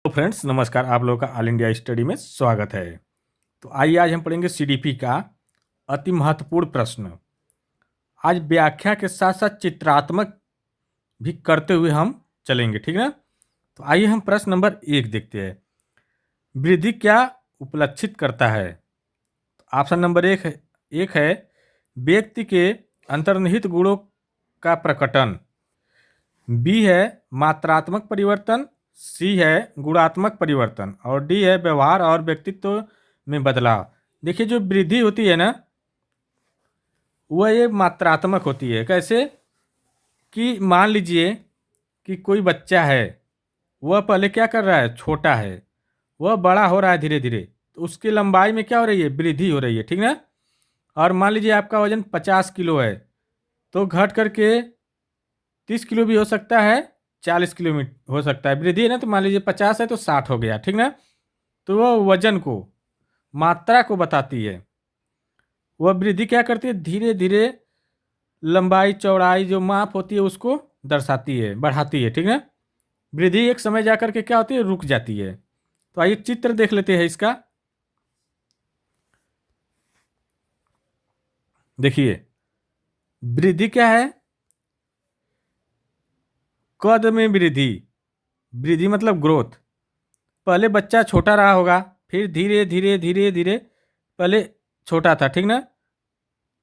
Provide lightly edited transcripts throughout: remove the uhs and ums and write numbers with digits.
तो फ्रेंड्स नमस्कार, आप लोगों का ऑल इंडिया स्टडी में स्वागत है। तो आइए आज हम पढ़ेंगे सीडीपी का अति महत्वपूर्ण प्रश्न। आज व्याख्या के साथ साथ चित्रात्मक भी करते हुए हम चलेंगे, ठीक ना। तो आइए हम प्रश्न नंबर 1 देखते हैं। वृद्धि क्या उपलक्षित करता है? ऑप्शन नंबर एक है व्यक्ति के अंतर्निहित गुणों का प्रकटन। बी है मात्रात्मक परिवर्तन। सी है गुणात्मक परिवर्तन और डी है व्यवहार और व्यक्तित्व में बदलाव। देखिए, जो वृद्धि होती है ना, वह ये मात्रात्मक होती है। कैसे कि मान लीजिए कि कोई बच्चा है, वह पहले क्या कर रहा है, छोटा है, वह बड़ा हो रहा है धीरे धीरे, तो उसकी लंबाई में क्या हो रही है, वृद्धि हो रही है, ठीक ना। और मान लीजिए आपका वजन 50 किलो है, तो घट करके 30 किलो भी हो सकता है, 40 किलो हो सकता है। वृद्धि है ना, तो मान लीजिए 50 है तो 60 हो गया, ठीक ना। तो वह वजन को, मात्रा को बताती है। वह वृद्धि क्या करती है, धीरे धीरे लंबाई चौड़ाई जो माप होती है उसको दर्शाती है, बढ़ाती है, ठीक है। वृद्धि एक समय जाकर के क्या होती है, रुक जाती है। तो आइए चित्र देख लेते हैं इसका। देखिए, वृद्धि क्या है, कद में वृद्धि। वृद्धि मतलब ग्रोथ। पहले बच्चा छोटा रहा होगा, फिर धीरे धीरे धीरे धीरे, पहले छोटा था, ठीक ना,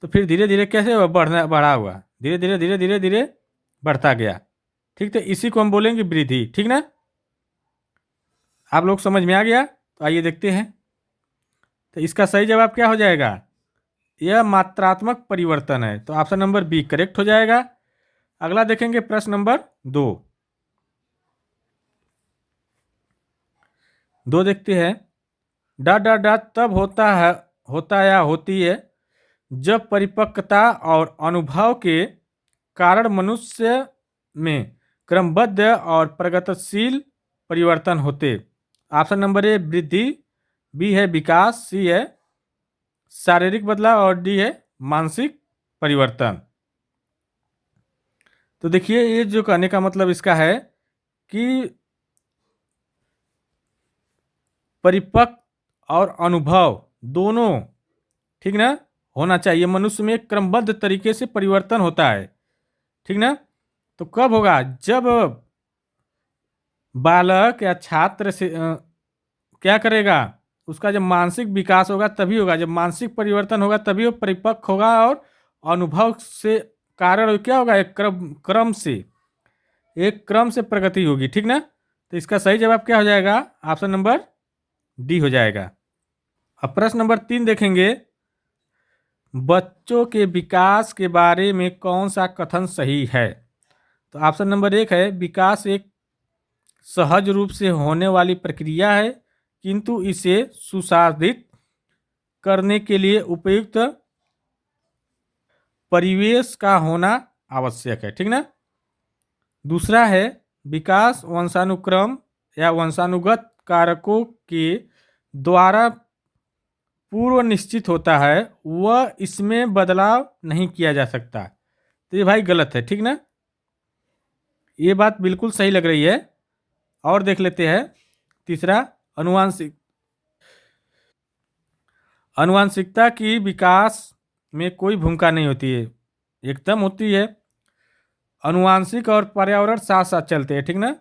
तो फिर धीरे धीरे कैसे हुआ, बढ़ा हुआ, धीरे धीरे धीरे धीरे धीरे बढ़ता गया, ठीक। तो इसी को हम बोलेंगे वृद्धि, ठीक ना। आप लोग समझ में आ गया। तो आइए देखते हैं। तो इसका सही जवाब क्या हो जाएगा, यह मात्रात्मक परिवर्तन है। तो ऑप्शन नंबर बी करेक्ट हो जाएगा। अगला देखेंगे प्रश्न नंबर 2। देखते हैं। डॉट डॉट डॉट तब होता या होती है जब परिपक्वता और अनुभव के कारण मनुष्य में क्रमबद्ध और प्रगतिशील परिवर्तन होते। ऑप्शन नंबर ए वृद्धि, बी है विकास, सी है शारीरिक बदलाव और डी है मानसिक परिवर्तन। तो देखिए, ये जो कहने का मतलब इसका है कि परिपक्व और अनुभव दोनों, ठीक ना, होना चाहिए। मनुष्य में क्रमबद्ध तरीके से परिवर्तन होता है, ठीक ना। तो कब होगा, जब बालक या छात्र से क्या करेगा, उसका जब मानसिक विकास होगा तभी होगा, जब मानसिक परिवर्तन होगा तभी वो परिपक्व होगा, और अनुभव से कारण क्या होगा, एक क्रम से प्रगति होगी, ठीक ना। तो इसका सही जवाब क्या हो जाएगा, ऑप्शन नंबर डी हो जाएगा। अब प्रश्न नंबर 3 देखेंगे। बच्चों के विकास के बारे में कौन सा कथन सही है? तो ऑप्शन नंबर 1 है विकास एक सहज रूप से होने वाली प्रक्रिया है, किंतु इसे सुसाधित करने के लिए उपयुक्त परिवेश का होना आवश्यक है, ठीक ना। दूसरा है विकास वंशानुक्रम या वंशानुगत कारकों के द्वारा पूर्व निश्चित होता है, वह इसमें बदलाव नहीं किया जा सकता। तो ये भाई गलत है, ठीक ना। ये बात बिल्कुल सही लग रही है। और देख लेते हैं तीसरा, अनुवांशिकता की विकास में कोई भूमिका नहीं होती है, एकदम होती है। अनुवांशिक और पर्यावरण साथ साथ चलते हैं, ठीक ना।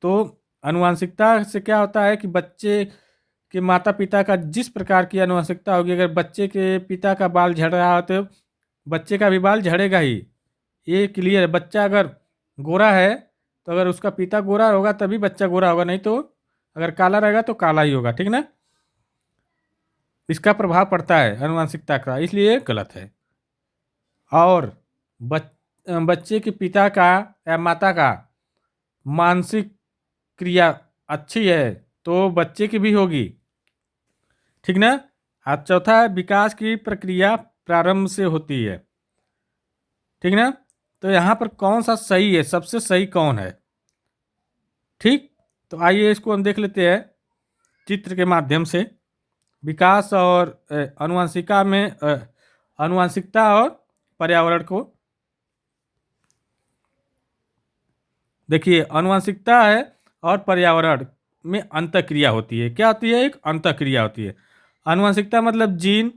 तो अनुवांशिकता से क्या होता है कि बच्चे के माता पिता का जिस प्रकार की अनुवांशिकता होगी, अगर बच्चे के पिता का बाल झड़ रहा हो तो बच्चे का भी बाल झड़ेगा ही, ये क्लियर है। बच्चा अगर गोरा है तो अगर उसका पिता गोरा होगा तभी बच्चा गोरा होगा, नहीं तो अगर काला रहेगा तो काला ही होगा, ठीक ना। इसका प्रभाव पड़ता है अनुवांशिकता का, इसलिए गलत है। और बच्चे के पिता का या माता का मानसिक क्रिया अच्छी है तो बच्चे की भी होगी, ठीक ना। और चौथा है विकास की प्रक्रिया प्रारंभ से होती है, ठीक ना। तो यहाँ पर कौन सा सही है, सबसे सही कौन है, ठीक। तो आइए इसको हम देख लेते हैं चित्र के माध्यम से। विकास और अनुवांशिका में अनुवांशिकता और पर्यावरण को देखिए। अनुवांशिकता है और पर्यावरण में अंतःक्रिया होती है। क्या होती है? एक अंतःक्रिया होती है। आनुवंशिकता मतलब जीन,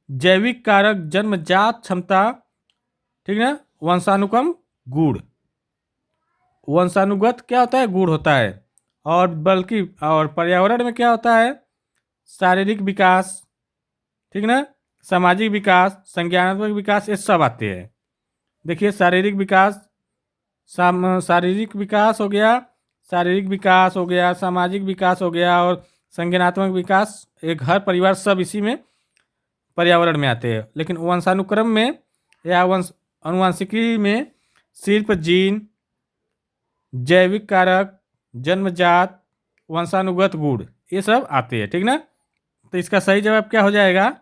जैविक कारक, जन्मजात क्षमता, ठीक ना, वंशानुक्रम, गुण। वंशानुगत क्या होता है? गुण होता है। और बल्कि और पर्यावरण में क्या होता है? शारीरिक विकास, ठीक ना, सामाजिक विकास, संज्ञानात्मक विकास, ये सब आते हैं। देखिए शारीरिक विकास, शारीरिक विकास हो गया, शारीरिक विकास हो गया, सामाजिक विकास हो गया और संज्ञानात्मक विकास, एक घर परिवार सब इसी में पर्यावरण में आते हैं। लेकिन वंशानुक्रम में या अनुवांशिकी में सिर्फ जीन, जैविक कारक, जन्मजात, वंशानुगत गुण, ये सब आते हैं। ठीक ना। तो इसका सही जवाब क्या हो जाएगा?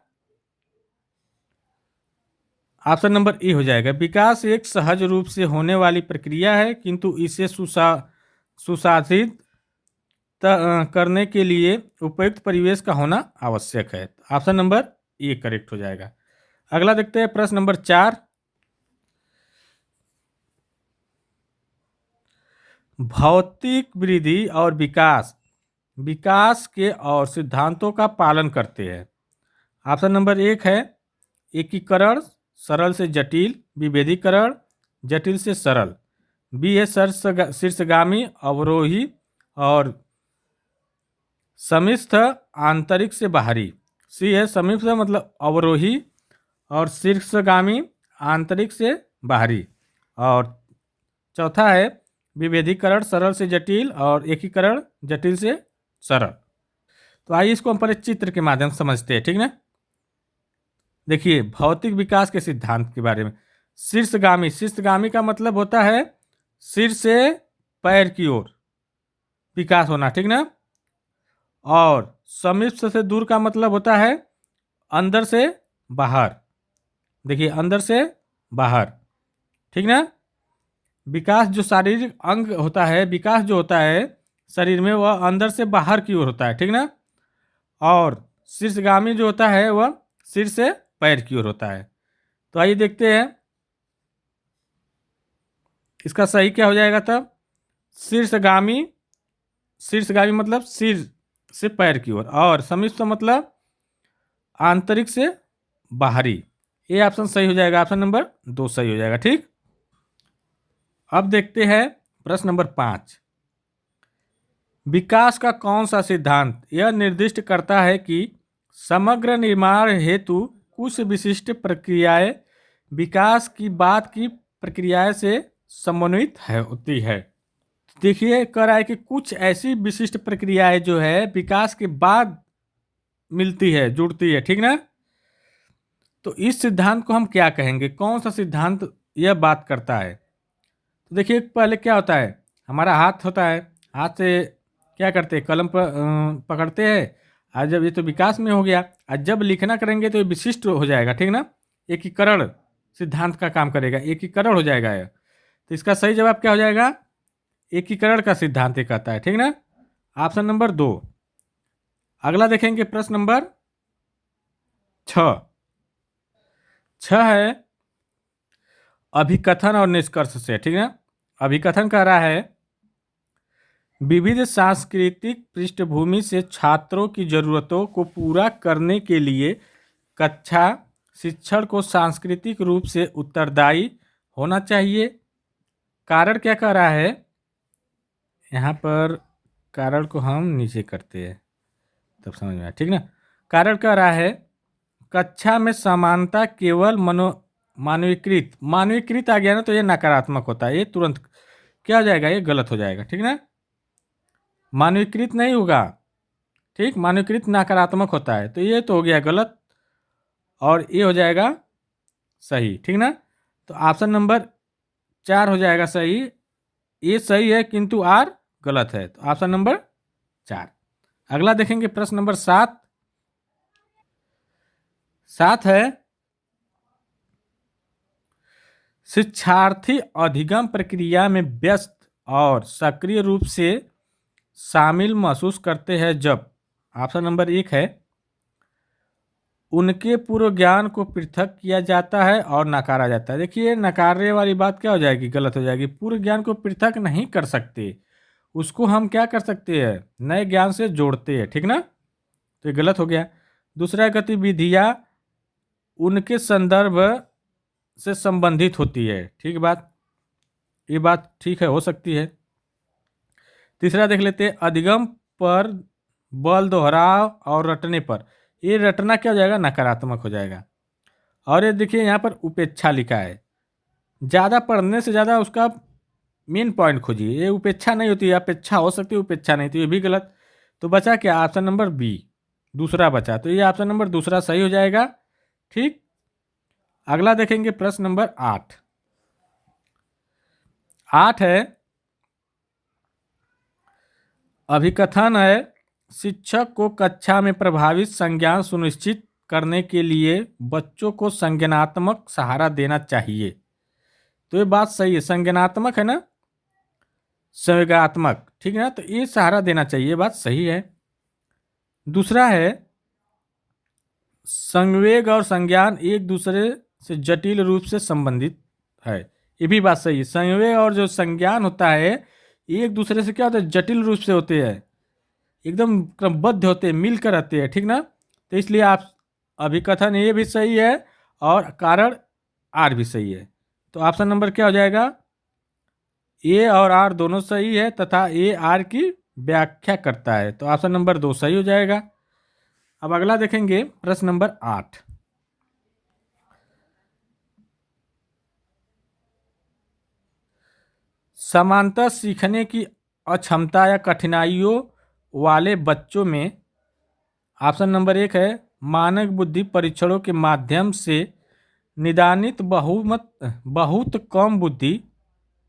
ऑप्शन नंबर ए हो जाएगा। विकास एक सहज रूप से होने वाली प्रक्रिया है, किंतु इसे सुशासित करने के लिए उपयुक्त परिवेश का होना आवश्यक है। ऑप्शन नंबर ए करेक्ट हो जाएगा। अगला देखते हैं प्रश्न नंबर 4। भौतिक वृद्धि और विकास विकास के और सिद्धांतों का पालन करते हैं। ऑप्शन नंबर 1 है एकीकरण, सरल से जटिल, विभेदीकरण, जटिल से सरल। बी है शीर्षगामी, अवरोही और समिष्ठ, आंतरिक से बाहरी। सी है समिष्ठ मतलब अवरोही और शीर्षगामी, आंतरिक से बाहरी। और चौथा है विभेदीकरण, सरल से जटिल, और एकीकरण, जटिल से सरल। तो आइए इसको हम पहले चित्र के माध्यम से समझते हैं। ठीक ना। देखिए भौतिक विकास के सिद्धांत के बारे में। शीर्षगामी, शीर्षगामी का मतलब होता है सिर से पैर की ओर विकास होना। ठीक ना। और समिष्ट से दूर का मतलब होता है अंदर से बाहर। देखिए अंदर से बाहर। ठीक ना। विकास जो शारीरिक अंग होता है, विकास जो होता है शरीर में, वह अंदर से बाहर की ओर होता है। ठीक ना। और शीर्षगामी जो होता है वह सिर से पैर की ओर होता है। तो आइए देखते हैं इसका सही क्या हो जाएगा तब। शीर्षगामी, शीर्षगामी मतलब सिर से पैर की ओर, और समिष्ट मतलब आंतरिक से बाहरी। ये ऑप्शन सही हो जाएगा। ऑप्शन नंबर 2 सही हो जाएगा। ठीक। अब देखते हैं प्रश्न नंबर 5। विकास का कौन सा सिद्धांत यह निर्दिष्ट करता है कि समग्र निर्माण हेतु कुछ विशिष्ट प्रक्रियाएं विकास की बाद की प्रक्रियाएं से समन्वित होती है। देखिए कह रहा है कि कुछ ऐसी विशिष्ट प्रक्रियाएं जो है विकास के बाद मिलती है, जुड़ती है। ठीक ना। तो इस सिद्धांत को हम क्या कहेंगे? कौन सा सिद्धांत यह बात करता है? तो देखिए पहले क्या होता है, हमारा हाथ होता है, हाथ से क्या करते हैं, कलम पर पकड़ते हैं। आज जब ये तो विकास में हो गया, आज जब लिखना करेंगे तो ये विशिष्ट हो जाएगा। ठीक ना। एकीकरण सिद्धांत का काम करेगा, एकीकरण हो जाएगा यह। तो इसका सही जवाब क्या हो जाएगा? एकीकरण का सिद्धांत ये कहता है। ठीक ना। Option number 2। अगला देखेंगे प्रश्न नंबर 6। 6 है अभिकथन और निष्कर्ष से। ठीक है। अभिकथन कह रहा है विविध सांस्कृतिक पृष्ठभूमि से छात्रों की जरूरतों को पूरा करने के लिए कक्षा शिक्षण को सांस्कृतिक रूप से उत्तरदायी होना चाहिए। कारण क्या कह रहा है? यहाँ पर कारण को हम नीचे करते हैं तब समझ में आया। ठीक ना। कारण कह रहा है कक्षा में समानता केवल मानवीकृत, मानवीकृत आ गया ना तो ये नकारात्मक होता है, ये तुरंत क्या हो जाएगा, ये गलत हो जाएगा। ठीक ना। मानवीकृत नहीं होगा। ठीक, मानवीकृत नकारात्मक होता है, तो ये तो हो गया गलत और ये हो जाएगा सही। ठीक ना। तो ऑप्शन नंबर 4 हो जाएगा सही। ये सही है किंतु आर गलत है, तो ऑप्शन नंबर 4। अगला देखेंगे प्रश्न नंबर 7। 7 है शिक्षार्थी अधिगम प्रक्रिया में व्यस्त और सक्रिय रूप से शामिल महसूस करते हैं जब, ऑप्शन नंबर 1 है उनके पूर्व ज्ञान को पृथक किया जाता है और नकारा जाता है। देखिए नकारने वाली बात क्या हो जाएगी, गलत हो जाएगी। पूर्व ज्ञान को पृथक नहीं कर सकते, उसको हम क्या कर सकते हैं, नए ज्ञान से जोड़ते हैं, ठीक ना। तो ये गलत हो गया। दूसरा, गतिविधियाँ उनके संदर्भ से संबंधित होती है, ठीक बात, ये बात ठीक है, हो सकती है। तीसरा देख लेते हैं, अधिगम पर बल, दोहराव और रटने पर, ये रटना क्या हो जाएगा, नकारात्मक हो जाएगा। और ये देखिए यहाँ पर उपेक्षा लिखा है, ज़्यादा पढ़ने से ज़्यादा उसका मेन पॉइंट खोजिए, ये उपेक्षा नहीं होती है, अपेक्षा हो सकती है, उपेक्षा नहीं, तो ये भी गलत। तो बचा क्या, ऑप्शन नंबर बी, दूसरा बचा, तो ये ऑप्शन नंबर दूसरा सही हो जाएगा, ठीक। अगला देखेंगे प्रश्न नंबर 8। 8 है, अभिकथन है, शिक्षक को कक्षा में प्रभावी संज्ञान सुनिश्चित करने के लिए बच्चों को संज्ञानात्मक सहारा देना चाहिए। तो ये बात सही है, संज्ञानात्मक है ना, संवेगात्मक, ठीक है ना, तो ये सहारा देना चाहिए, बात सही है। दूसरा है, संवेग और संज्ञान एक दूसरे से जटिल रूप से संबंधित है, ये भी बात सही है। संवेग और जो संज्ञान होता है एक दूसरे से क्या होता है, जटिल रूप से होते हैं, एकदम क्रमबद्ध होते हैं, मिलकर रहते हैं, ठीक ना। तो इसलिए आप अभिकथन ये भी सही है और कारण आर भी सही है। तो ऑप्शन नंबर क्या हो जाएगा, ए और आर दोनों सही है तथा ए आर की व्याख्या करता है, तो ऑप्शन नंबर 2 सही हो जाएगा। अब अगला देखेंगे प्रश्न नंबर 8। समांतर सीखने की अक्षमता या कठिनाइयों वाले बच्चों में ऑप्शन नंबर 1 है, मानक बुद्धि परीक्षणों के माध्यम से निदानित बहुत कम बुद्धि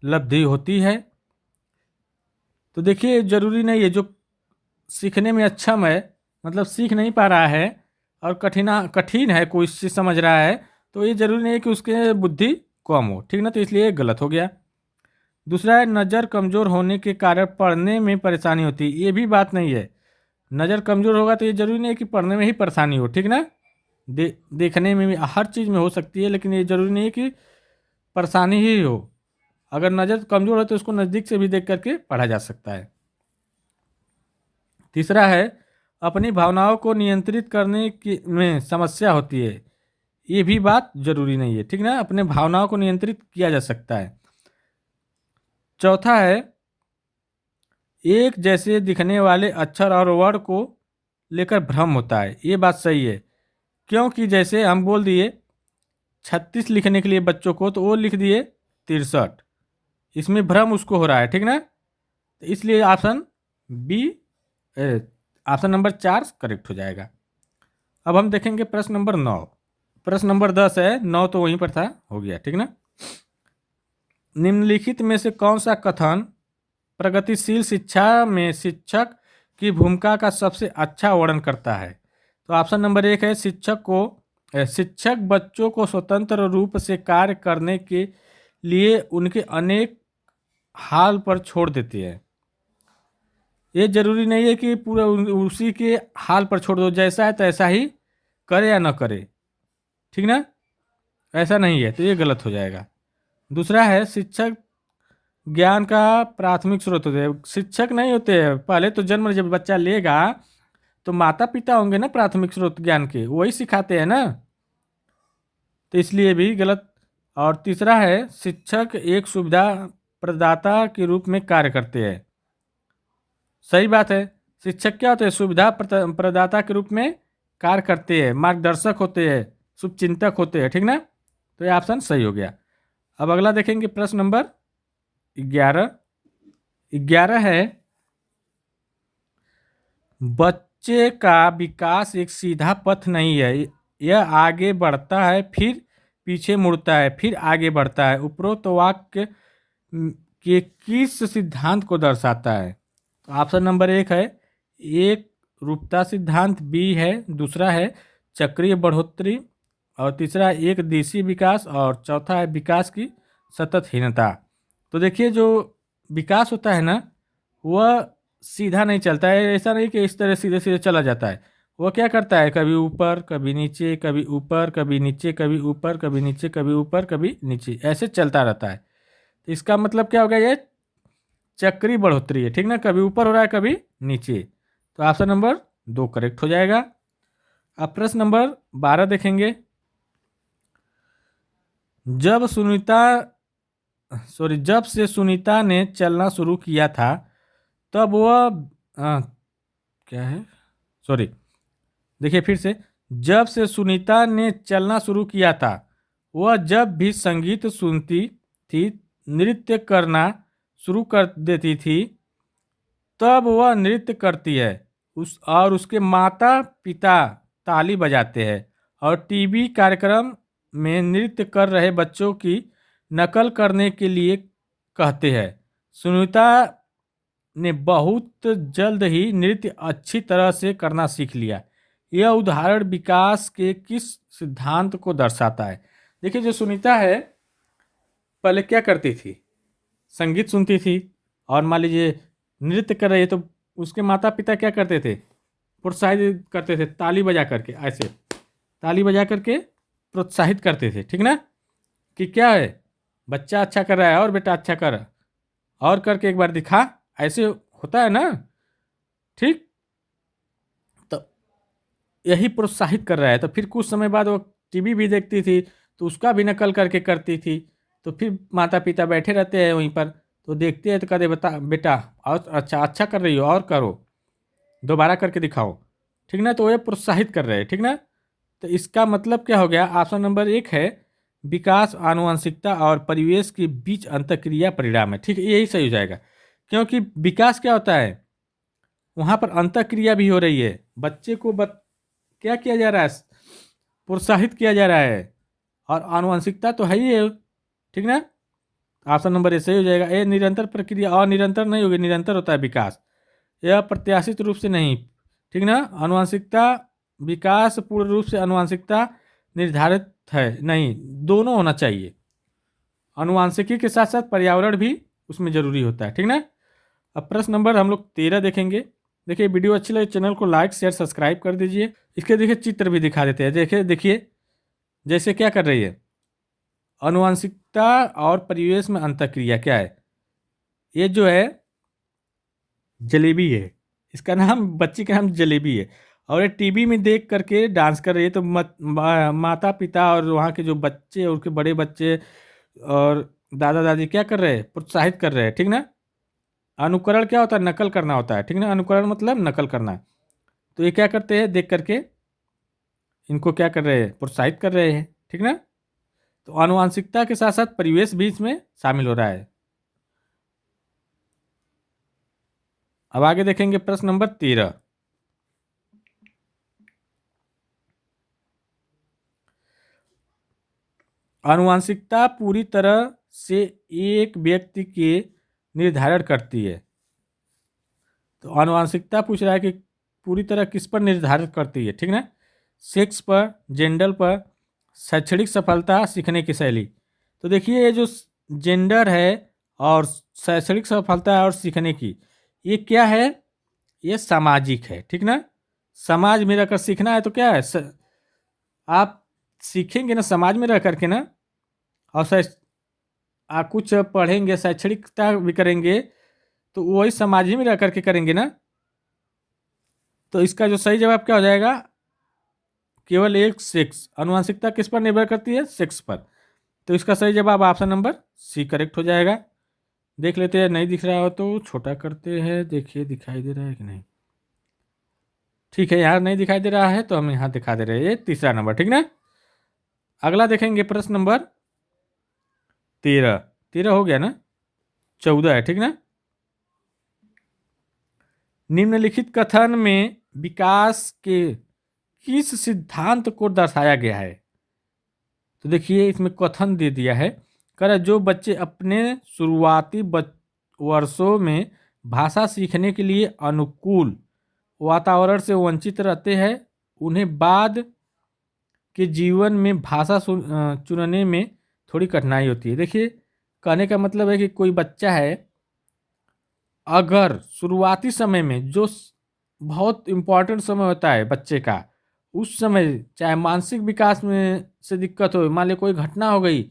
लब्धि होती है। तो देखिए जरूरी नहीं है जो सीखने में अक्षम है, मतलब सीख नहीं पा रहा है और कठिन है, कोई चीज़ समझ रहा है, तो ये जरूरी नहीं है कि उसके बुद्धि कम हो, ठीक ना, तो इसलिए ये गलत हो गया। दूसरा है, नज़र कमज़ोर होने के कारण पढ़ने में परेशानी होती है, ये भी बात नहीं है। नज़र कमज़ोर होगा तो ये जरूरी नहीं है कि पढ़ने में ही परेशानी हो, ठीक ना। देखने में भी हर चीज़ में हो सकती है, लेकिन ये जरूरी नहीं है कि परेशानी ही हो। अगर नज़र कमज़ोर हो तो उसको नज़दीक से भी देख करके पढ़ा जा सकता है। तीसरा है, अपनी भावनाओं को नियंत्रित करने की में समस्या होती है, ये भी बात जरूरी नहीं है, ठीक ना, अपने भावनाओं को नियंत्रित किया जा सकता है। चौथा है, एक जैसे दिखने वाले अक्षर और वर्ण को लेकर भ्रम होता है, ये बात सही है, क्योंकि जैसे हम बोल दिए 36 लिखने के लिए बच्चों को, तो वो लिख दिए 63, इसमें भ्रम उसको हो रहा है, ठीक ना, तो इसलिए option B, option number 4 correct हो जाएगा। अब हम देखेंगे प्रश्न नंबर 9। प्रश्न नंबर 10 है, 9 तो वहीं पर था, हो गया, ठीक ना। निम्नलिखित में से कौन सा कथन प्रगतिशील शिक्षा में शिक्षक की भूमिका का सबसे अच्छा वर्णन करता है। तो ऑप्शन नंबर 1 है, शिक्षक बच्चों को स्वतंत्र रूप से कार्य करने के लिए उनके अनेक हाल पर छोड़ देते हैं। ये जरूरी नहीं है कि पूरा उसी के हाल पर छोड़ दो, जैसा है तैसा ही करे या न करे, ठीक ना, ऐसा नहीं है, तो ये गलत हो जाएगा। दूसरा है, शिक्षक ज्ञान का प्राथमिक स्रोत होते हैं, शिक्षक नहीं होते हैं, पहले तो जन्म जब बच्चा लेगा तो माता पिता होंगे ना प्राथमिक स्रोत ज्ञान के, वही सिखाते हैं ना, तो इसलिए भी गलत। और तीसरा है, शिक्षक एक सुविधा प्रदाता के रूप में कार्य करते हैं, सही बात है, शिक्षक क्या होते हैं, सुविधा प्रदाता के रूप में कार्य करते हैं, मार्गदर्शक होते हैं, शुभचिंतक होते हैं, ठीक ना, तो ये ऑप्शन सही हो गया। अब अगला देखेंगे प्रश्न नंबर 11। 11 है, बच्चे का विकास एक सीधा पथ नहीं है, यह आगे बढ़ता है फिर पीछे मुड़ता है फिर आगे बढ़ता है, उपरोक्त वाक्य के किस सिद्धांत को दर्शाता है। तो ऑप्शन नंबर 1 है, एक रूपता सिद्धांत, बी है, दूसरा है चक्रीय बढ़ोतरी, और तीसरा एक देशी विकास, और चौथा है विकास की सततहीनता। तो देखिए जो विकास होता है ना, वह सीधा नहीं चलता है, ऐसा नहीं कि इस तरह सीधे सीधे चला जाता है, वो क्या करता है, कभी ऊपर कभी नीचे, कभी ऊपर कभी नीचे, कभी ऊपर कभी नीचे, कभी ऊपर कभी नीचे, ऐसे चलता रहता है। तो इसका मतलब क्या हो गया, ये चक्री बढ़ोतरी है, ठीक ना, कभी ऊपर हो रहा है कभी नीचे। तो ऑप्शन नंबर 2 करेक्ट हो जाएगा। अब प्रश्न नंबर 12 देखेंगे। जब से सुनीता ने चलना शुरू किया था तब वह क्या है, सॉरी, देखिए फिर से। जब से सुनीता ने चलना शुरू किया था, वह जब भी संगीत सुनती थी, नृत्य करना शुरू कर देती थी, तब वह नृत्य करती है। उसके माता पिता ताली बजाते हैं और टीवी कार्यक्रम में नृत्य कर रहे बच्चों की नकल करने के लिए कहते हैं। सुनीता ने बहुत जल्द ही नृत्य अच्छी तरह से करना सीख लिया। यह उदाहरण विकास के किस सिद्धांत को दर्शाता है? देखिए, जो सुनीता है पहले क्या करती थी, संगीत सुनती थी और मान लीजिए नृत्य कर रही है, तो उसके माता पिता क्या करते थे, प्रोत्साहित करते थे, ताली बजा करके, ऐसे ताली बजा करके प्रोत्साहित करते थे, ठीक ना, कि क्या है, बच्चा अच्छा कर रहा है और बेटा अच्छा कर, और करके एक बार दिखा, ऐसे होता है ना, ठीक। तो यही प्रोत्साहित कर रहा है। तो फिर कुछ समय बाद वो टीवी भी देखती थी तो उसका भी नकल करके करती थी। तो फिर माता पिता बैठे रहते हैं वहीं पर, तो देखते हैं तो कहते बता बेटा और अच्छा अच्छा कर रही हो और करो, दोबारा करके दिखाओ, ठीक ना। तो ये प्रोत्साहित कर रहे हैं, ठीक ना। तो इसका मतलब क्या हो गया, ऑप्शन नंबर 1 है विकास आनुवंशिकता और परिवेश के बीच अंतःक्रिया परिणाम है, ठीक है, यही सही हो जाएगा। क्योंकि विकास क्या होता है, वहाँ पर अंतःक्रिया भी हो रही है, बच्चे को क्या किया जा रहा है, प्रोत्साहित किया जा रहा है, और आनुवंशिकता तो है ही है, ठीक ना। ऑप्शन नंबर ए सही हो जाएगा। ये निरंतर प्रक्रिया, और निरंतर नहीं होगी, निरंतर होता है विकास, यह प्रत्याशित रूप से नहीं, ठीक ना। आनुवंशिकता विकास पूर्ण रूप से आनुवंशिकता निर्धारित है नहीं, दोनों होना चाहिए, आनुवंशिकी के साथ साथ पर्यावरण भी उसमें जरूरी होता है, ठीक ना। अब प्रश्न नंबर हम लोग 13 देखेंगे। देखिए, वीडियो अच्छी लगे चैनल को लाइक शेयर सब्सक्राइब कर दीजिए। इसके देखिए चित्र भी दिखा देते हैं, देखिए देखिए जैसे क्या कर रही है, आनुवंशिकता और परिवेश में अंतःक्रिया क्या है, ये जो है जलेबी है, इसका नाम, बच्ची का नाम जलेबी है, और ये टीवी में देख करके डांस कर रही है। तो माता पिता और वहाँ के जो बच्चे, उनके बड़े बच्चे और दादा दादी क्या कर रहे हैं, प्रोत्साहित कर रहे हैं, ठीक ना। अनुकरण क्या होता है, नकल करना होता है, ठीक ना, अनुकरण मतलब नकल करना। तो ये क्या करते हैं, देख करके इनको क्या कर रहे हैं, प्रोत्साहित कर रहे हैं, ठीक ना। तो आनुवांशिकता के साथ साथ परिवेश भी इसमें शामिल हो रहा है। अब आगे देखेंगे प्रश्न नंबर 13। आनुवांशिकता पूरी तरह से एक व्यक्ति के निर्धारण करती है। तो आनुवांशिकता पूछ रहा है कि पूरी तरह किस पर निर्धारित करती है, ठीक ना, सेक्स पर, जेंडर पर, शैक्षणिक सफलता, सीखने की शैली। तो देखिए, ये जो जेंडर है और शैक्षणिक सफलता और सीखने की, ये क्या है, ये सामाजिक है, ठीक ना। समाज में रहकर सीखना है तो क्या है, आप सीखेंगे ना समाज में रह करके ना, और आप कुछ पढ़ेंगे, शैक्षणिकता भी करेंगे, तो वही समाज ही में रह करके करेंगे ना। तो इसका जो सही जवाब क्या हो जाएगा, केवल एक सेक्स, आनुवंशिकता किस पर निर्भर करती है, सेक्स पर। तो इसका सही जवाब ऑप्शन नंबर सी करेक्ट हो जाएगा। देख लेते हैं, नहीं दिख रहा हो तो छोटा करते हैं, देखिए दिखाई दे रहा है कि नहीं, ठीक है, यहाँ नहीं दिखाई दे रहा है तो हम यहाँ दिखा दे रहे हैं, ये तीसरा नंबर, ठीक ना। अगला देखेंगे प्रश्न नंबर 13। 13 हो गया ना, 14 है, ठीक ना। निम्नलिखित कथन में विकास के किस सिद्धांत को दर्शाया गया है? तो देखिए, इसमें कथन दे दिया है, कर जो बच्चे अपने शुरुआती वर्षों में भाषा सीखने के लिए अनुकूल वातावरण से वंचित रहते हैं, उन्हें बाद के जीवन में भाषा चुनने में थोड़ी कठिनाई होती है। देखिए, कहने का मतलब है कि कोई बच्चा है, अगर शुरुआती समय में जो बहुत इम्पोर्टेंट समय होता है बच्चे का, उस समय चाहे मानसिक विकास में से दिक्कत हो, मान ली कोई घटना हो गई,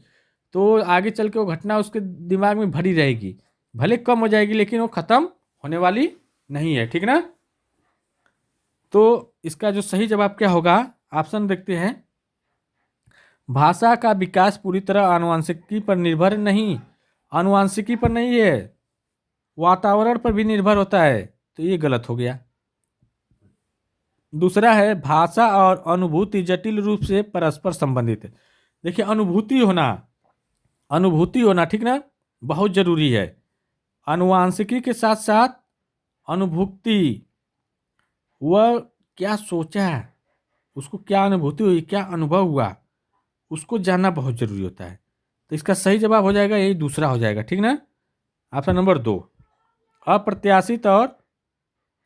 तो आगे चल के वो घटना उसके दिमाग में भरी रहेगी। भले कम हो जाएगी लेकिन वो ख़त्म होने वाली नहीं है, ठीक ना। तो इसका जो सही जवाब क्या होगा, ऑप्शन देखते हैं। भाषा का विकास पूरी तरह आनुवंशिकी पर निर्भर नहीं, आनुवंशिकी पर नहीं है, वातावरण पर भी निर्भर होता है, तो ये गलत हो गया। दूसरा है भाषा और अनुभूति जटिल रूप से परस्पर संबंधित है। देखिए अनुभूति होना ठीक ना, बहुत जरूरी है। आनुवांशिकी के साथ साथ अनुभूति, वह क्या सोचा है, उसको क्या अनुभूति हुई, क्या अनुभव हुआ, उसको जानना बहुत जरूरी होता है। तो इसका सही जवाब हो जाएगा यही, दूसरा हो जाएगा, ठीक ना। ऑप्शन नंबर 2 अप्रत्याशित और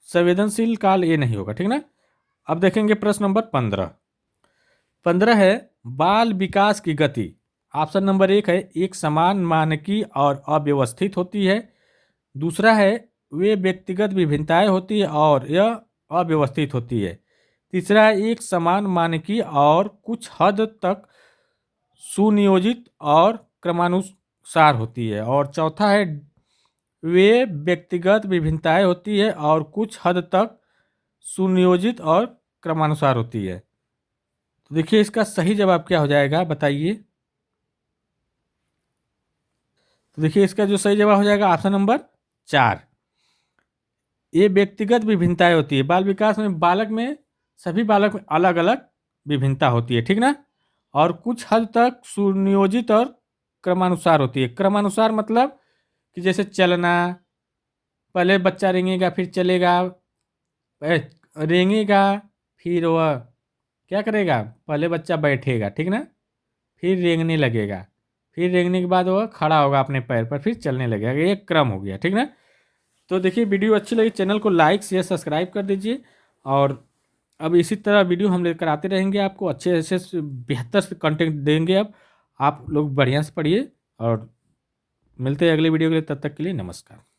संवेदनशील काल, ये नहीं होगा, ठीक ना। अब देखेंगे प्रश्न नंबर 15 है बाल विकास की गति। ऑप्शन नंबर 1 है एक समान मानकी और अव्यवस्थित होती है। दूसरा है वे व्यक्तिगत विभिन्नताएं होती है और यह अव्यवस्थित होती है। तीसरा है एक समान मानकी और कुछ हद तक सुनियोजित और क्रमानुसार होती है। और चौथा है वे व्यक्तिगत विभिन्नताएं होती है और कुछ हद तक सुनियोजित और क्रमानुसार होती है। तो देखिए इसका सही जवाब क्या हो जाएगा, बताइए। तो देखिए इसका जो सही जवाब हो जाएगा ऑप्शन नंबर 4, ये व्यक्तिगत विभिन्नताएं होती है। बाल विकास में सभी बालक में अलग अलग विभिन्नता होती है, ठीक ना। और कुछ हद तक सुनियोजित और क्रमानुसार होती है। क्रमानुसार मतलब कि जैसे चलना, पहले बच्चा रेंगेगा फिर चलेगा, रेंगेगा फिर वह क्या करेगा, पहले बच्चा बैठेगा, ठीक ना, फिर रेंगने लगेगा, फिर रेंगने के बाद वह खड़ा होगा अपने पैर पर, फिर चलने लगेगा। ये क्रम हो गया, ठीक ना। तो देखिए वीडियो अच्छी लगी चैनल को लाइक शेयर सब्सक्राइब कर दीजिए। और अब इसी तरह वीडियो हम लेकर आते रहेंगे, आपको अच्छे से बेहतर से कंटेंट देंगे। अब आप लोग बढ़िया से पढ़िए और मिलते हैं अगले वीडियो के लिए, तब तक के लिए नमस्कार।